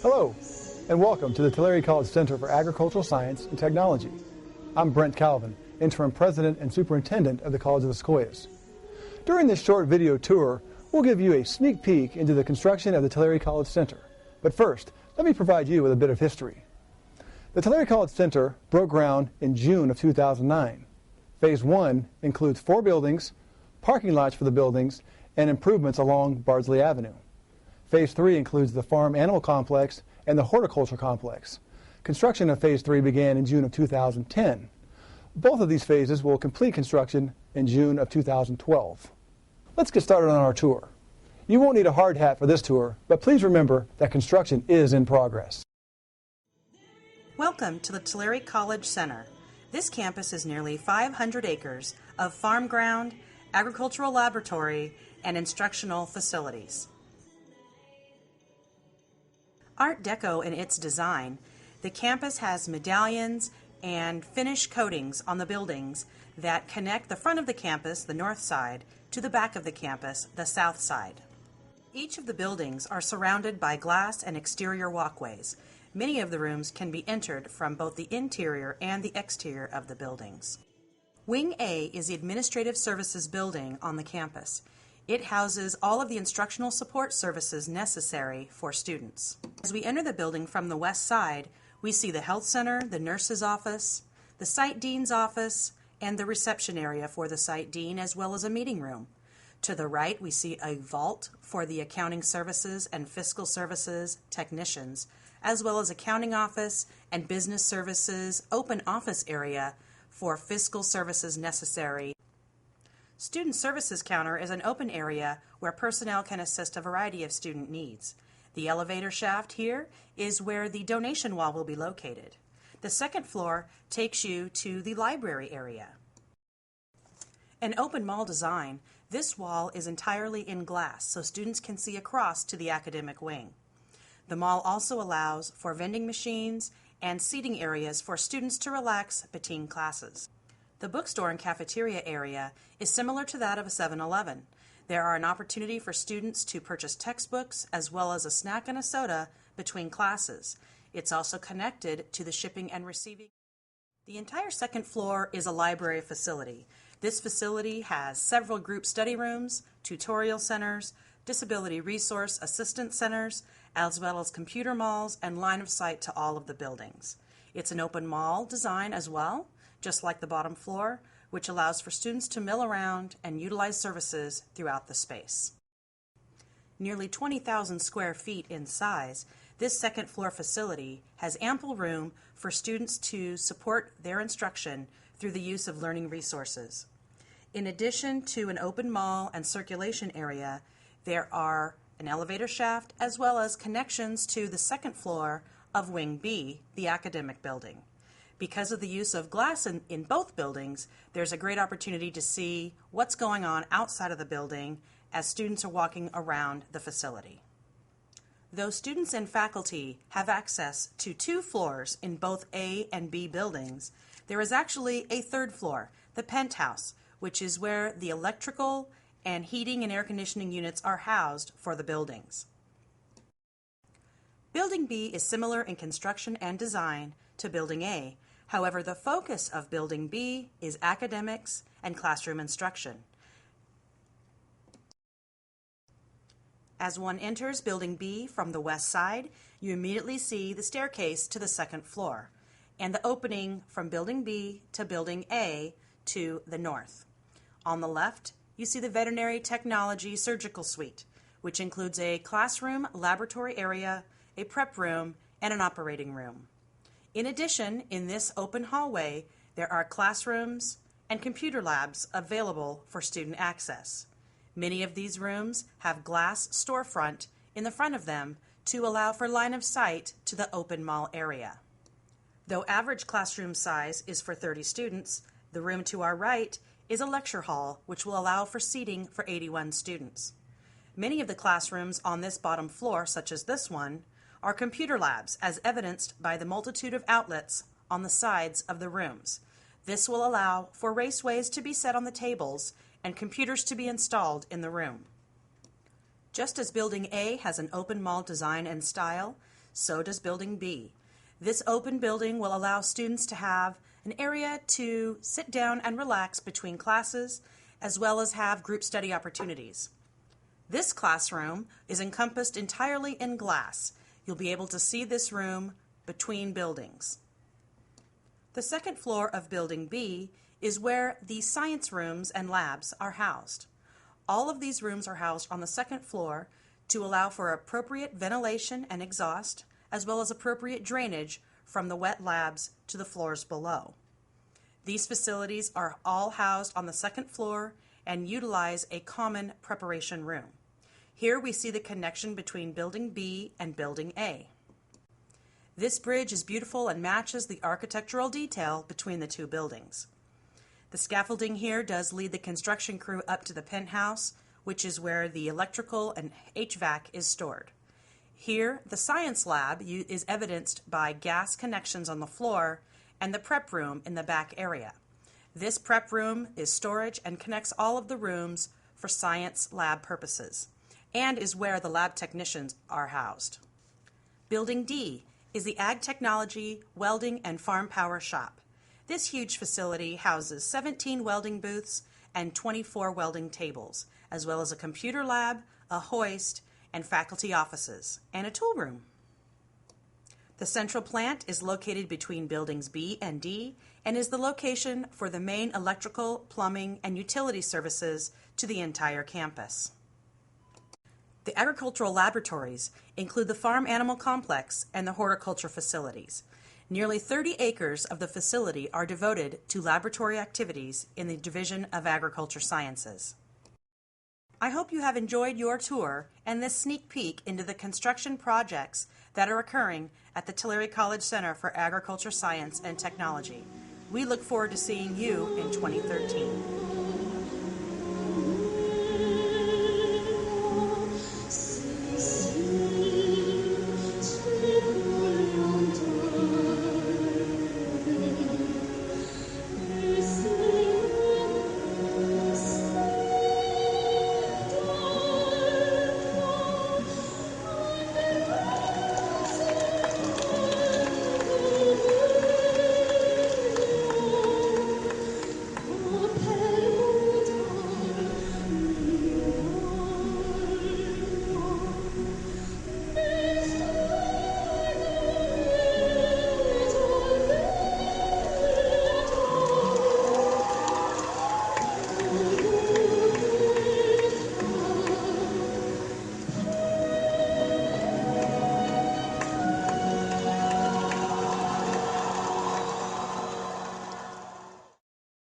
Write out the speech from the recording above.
Hello, and welcome to the Tulare College Center for Agricultural Science and Technology. I'm Brent Calvin, Interim President and Superintendent of the College of the Sequoias. During this short video tour, we'll give you a sneak peek into the construction of the Tulare College Center. But first, let me provide you with a bit of history. The Tulare College Center broke ground in June of 2009. Phase 1 includes 4 buildings, parking lots for the buildings, and improvements along Bardsley Avenue. Phase 3 includes the farm animal complex and the horticulture complex. Construction of Phase 3 began in June of 2010. Both of these phases will complete construction in June of 2012. Let's get started on our tour. You won't need a hard hat for this tour, but please remember that construction is in progress. Welcome to the Tulare College Center. This campus is nearly 500 acres of farm ground, agricultural laboratory, and instructional facilities. Art Deco in its design, the campus has medallions and finish coatings on the buildings that connect the front of the campus, the north side, to the back of the campus, the south side. Each of the buildings are surrounded by glass and exterior walkways. Many of the rooms can be entered from both the interior and the exterior of the buildings. Wing A is the Administrative Services building on the campus. It houses all of the instructional support services necessary for students. As we enter the building from the west side, we see the health center, the nurse's office, the site dean's office, and the reception area for the site dean, as well as a meeting room. To the right, we see a vault for the accounting services and fiscal services technicians, as well as accounting office and business services open office area for fiscal services necessary. Student Services Counter is an open area where personnel can assist a variety of student needs. The elevator shaft here is where the donation wall will be located. The second floor takes you to the library area. An open mall design, this wall is entirely in glass so students can see across to the academic wing. The mall also allows for vending machines and seating areas for students to relax between classes. The bookstore and cafeteria area is similar to that of a 7-Eleven. There are an opportunity for students to purchase textbooks as well as a snack and a soda between classes. It's also connected to the shipping and receiving. The entire second floor is a library facility. This facility has several group study rooms, tutorial centers, disability resource assistance centers, as well as computer malls and line of sight to all of the buildings. It's an open mall design as well, just like the bottom floor, which allows for students to mill around and utilize services throughout the space. Nearly 20,000 square feet in size, this second floor facility has ample room for students to support their instruction through the use of learning resources. In addition to an open mall and circulation area, there are an elevator shaft as well as connections to the second floor of Wing B, the academic building. Because of the use of glass in both buildings, there's a great opportunity to see what's going on outside of the building as students are walking around the facility. Though students and faculty have access to 2 floors in both A and B buildings, there is actually a third floor, the penthouse, which is where the electrical and heating and air conditioning units are housed for the buildings. Building B is similar in construction and design to Building A. However, the focus of Building B is academics and classroom instruction. As one enters Building B from the west side, you immediately see the staircase to the second floor and the opening from Building B to Building A to the north. On the left, you see the Veterinary Technology Surgical Suite, which includes a classroom laboratory area, a prep room, and an operating room. In addition, in this open hallway, there are classrooms and computer labs available for student access. Many of these rooms have glass storefront in the front of them to allow for line of sight to the open mall area. Though average classroom size is for 30 students, the room to our right is a lecture hall which will allow for seating for 81 students. Many of the classrooms on this bottom floor, such as this one, are computer labs, as evidenced by the multitude of outlets on the sides of the rooms. This will allow for raceways to be set on the tables and computers to be installed in the room. Just as Building A has an open mall design and style, So does Building B. This open building will allow students to have an area to sit down and relax between classes, as well as have group study opportunities. This classroom is encompassed entirely in glass. You'll be able to see this room between buildings. The second floor of Building B is where the science rooms and labs are housed. All of these rooms are housed on the second floor to allow for appropriate ventilation and exhaust, as well as appropriate drainage from the wet labs to the floors below. These facilities are all housed on the second floor and utilize a common preparation room. Here we see the connection between Building B and Building A. This bridge is beautiful and matches the architectural detail between the two buildings. The scaffolding here does lead the construction crew up to the penthouse, which is where the electrical and HVAC is stored. Here, the science lab is evidenced by gas connections on the floor and the prep room in the back area. This prep room is storage and connects all of the rooms for science lab purposes, and is where the lab technicians are housed. Building D is the Ag Technology, Welding, and Farm Power Shop. This huge facility houses 17 welding booths and 24 welding tables, as well as a computer lab, a hoist, and faculty offices, and a tool room. The central plant is located between buildings B and D and is the location for the main electrical, plumbing, and utility services to the entire campus. The agricultural laboratories include the farm animal complex and the horticulture facilities. Nearly 30 acres of the facility are devoted to laboratory activities in the Division of Agriculture Sciences. I hope you have enjoyed your tour and this sneak peek into the construction projects that are occurring at the Tulare College Center for Agriculture Science and Technology. We look forward to seeing you in 2013.